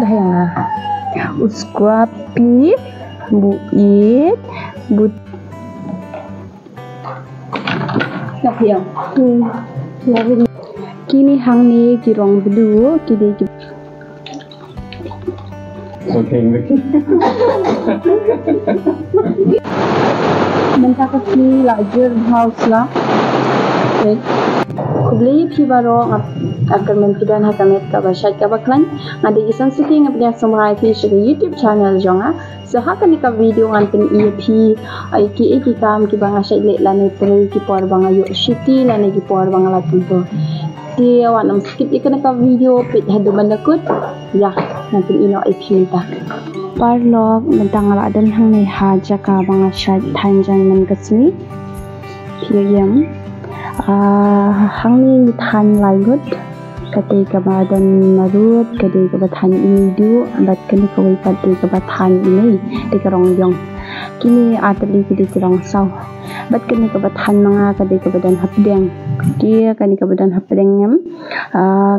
bayang uskrapi buit but Napiyang. kini hang ni kirong blue kini Okay. Menta kasi larger house lah. Kubli pibaro akan mempidan hakamet ka basyat ka baklan ngadi isan suki ngapnya sumrai fish di YouTube channel jonga sehakan ka video ngan pen EP iki kam ki banga syat le lane tri ki por banga yo shiti lane ki por banga latunto dia wanam skip ikan ka video pit hadu bandakut ya nanti ino EP minta parlog mentang ala dan hang ni haja ka banga syat thanjan man kasmi piyam hang ni than lai gut kate ka badan marut kate ka bathan ini du bat kani ka wai pati ka bathan ini de ka rong yong kini atli ki de rong saw bat kani ka bathan manga kate ka badan hapdeng dia kani ka badan hapdeng yam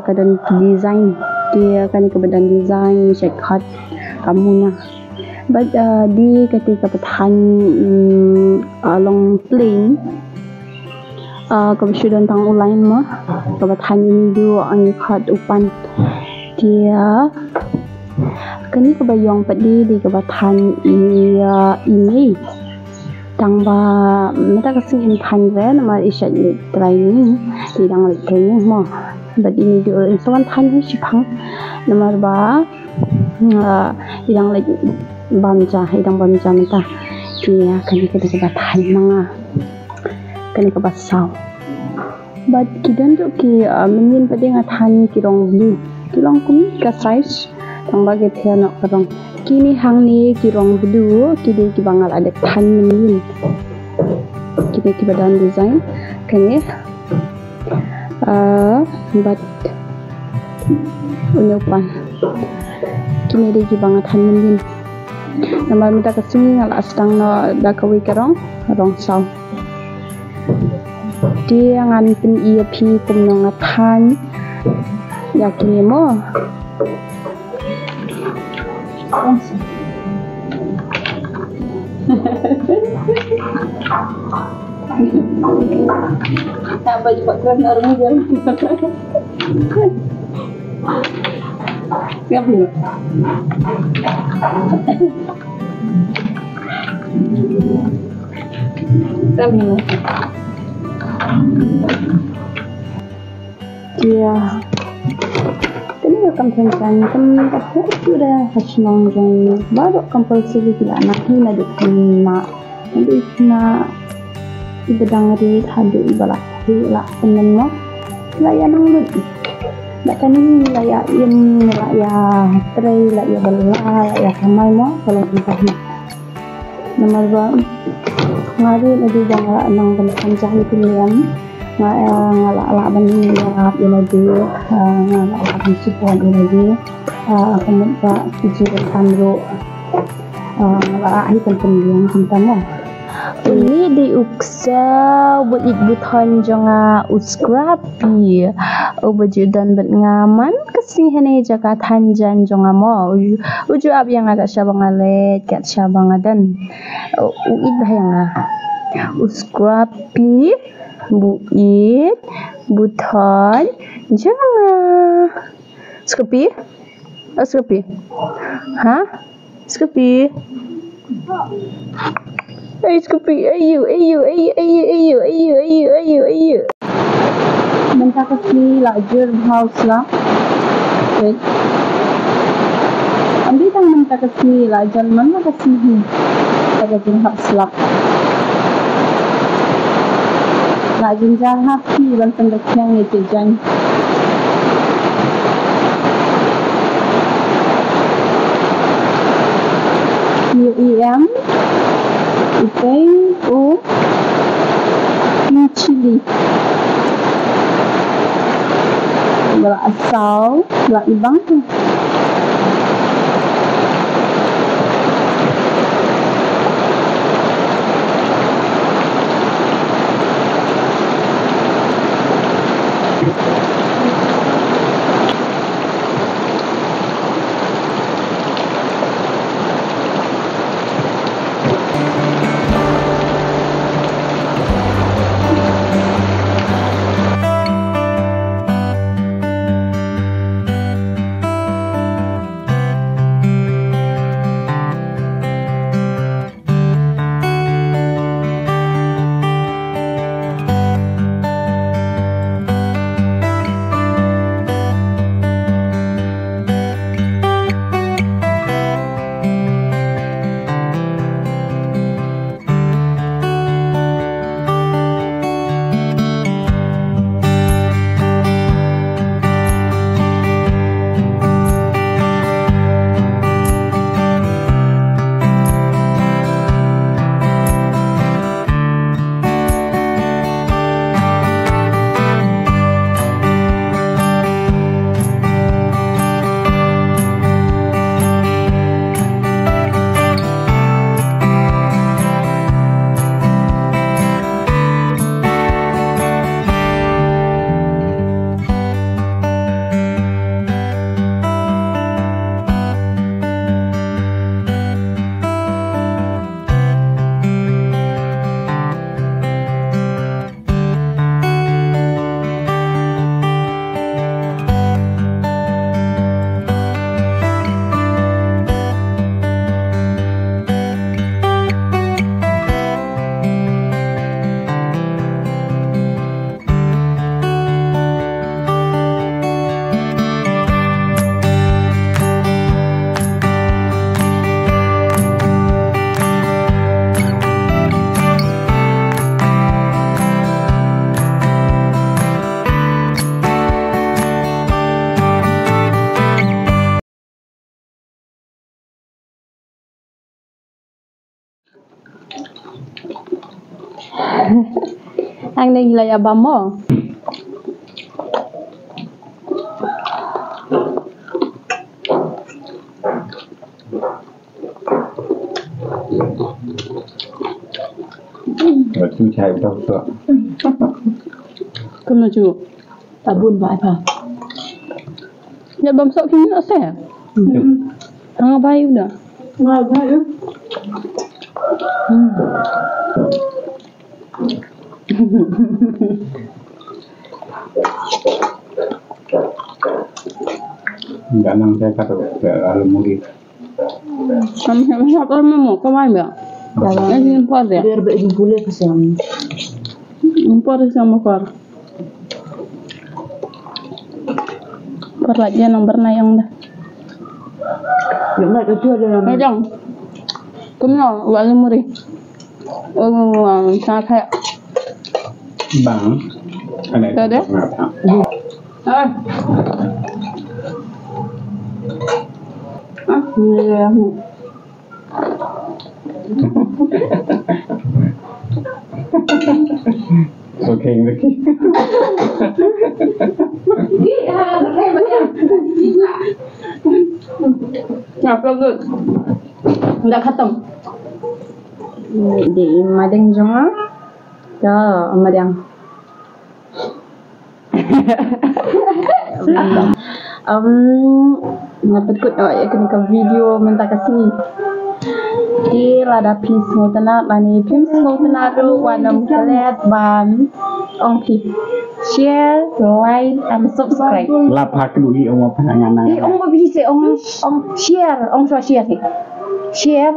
kadan design dia kani ka badan design check khat kamuna bat di kate ka bathan along plain kebetulan tang ulain mah kebetulan ini dua ang khat upan dia kini kebayang padi di kebetulan ini tang ba mata kasing intan ren ma isat ni training di dang le training mah but ini dua insan tan ni sipang nomor ba idang le bamja mata dia kini kebetulan manga kani ka basaw but kidan do ki menin pade nga than kirong blue kilong kumi ka size tang bage thiana karong kini hang ni kirong blue kide ki bangal ada than menin kide ki badan design kani but unyopan kini de ki bangal than menin nama minta kasumi ngal astang no da kawi karong rong saw dia ngan pen EP kumnong athan yakini mo Tak baju pakaian orang ni jalan. Siap ni. Siap ni. dia kini akan tentang apa sudah hasilnya yang baru compulsory tidak nak hina dikena dikena ibadang ri hadu ibalah lah penenmo layanang lut nak kani layain laya tray laya bala laya kamai mo kalau kita nomor 2 ngari lagi jangan nang penjah itu liam ngala ban ni ngap lagi ngala ban support lagi kemudian pak jika kamro ngala ai penting tentang ini di uksa buat ikbutan jonga uskrapi obajudan bet ngaman kasih hene jaka tanjan jonga mo uju ab yang agak syabangale kat syabangadan uid bahanga uskrapi buit buton jonga skapi ha skapi Skapi, ayo. Minta kasi larger house lah. Ambil tang minta kasi larger mana kasi larger house lah. Larger house ni bantang dakyang itu jan. UEM Ikan chili Gula asal Gula ibang Ang nagilay abang mo. Rồi chú trai đâu sợ. Cơm nó chịu. Ta buồn vãi phà. Ya bam sok kini nak saya. Ang bayu dah. Ngoài vãi ư. Đã năng saya kata lalu mudi. Kami siapa mau kau main ya? Ini impor ya. Biar baik boleh kesam. Impor sama par. Par lagi yang bernayang dah. Những này cái chưa đây Nghe chồng. Cúm nhỏ gọi lên mua đi. Sao thế? Bang. Ada Ada? ada. Ơi. Iya. Oke, oke. Ngapa good? Nggak khatam. Di madang jonga. Ya, madang. Natakot ya kena video minta kasih. Di lada pis ngotana bani pim ngotana ru wanam kelet ban ongki share like and subscribe. Lapak dulu om apa nyanang. Ong ba bisa ong share share sih. Share,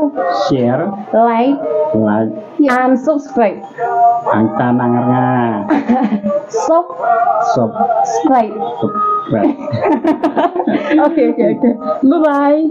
Share, like like, and subscribe. angka nangarnya. Sob, Subscribe. subscribe. Okay. Bye bye.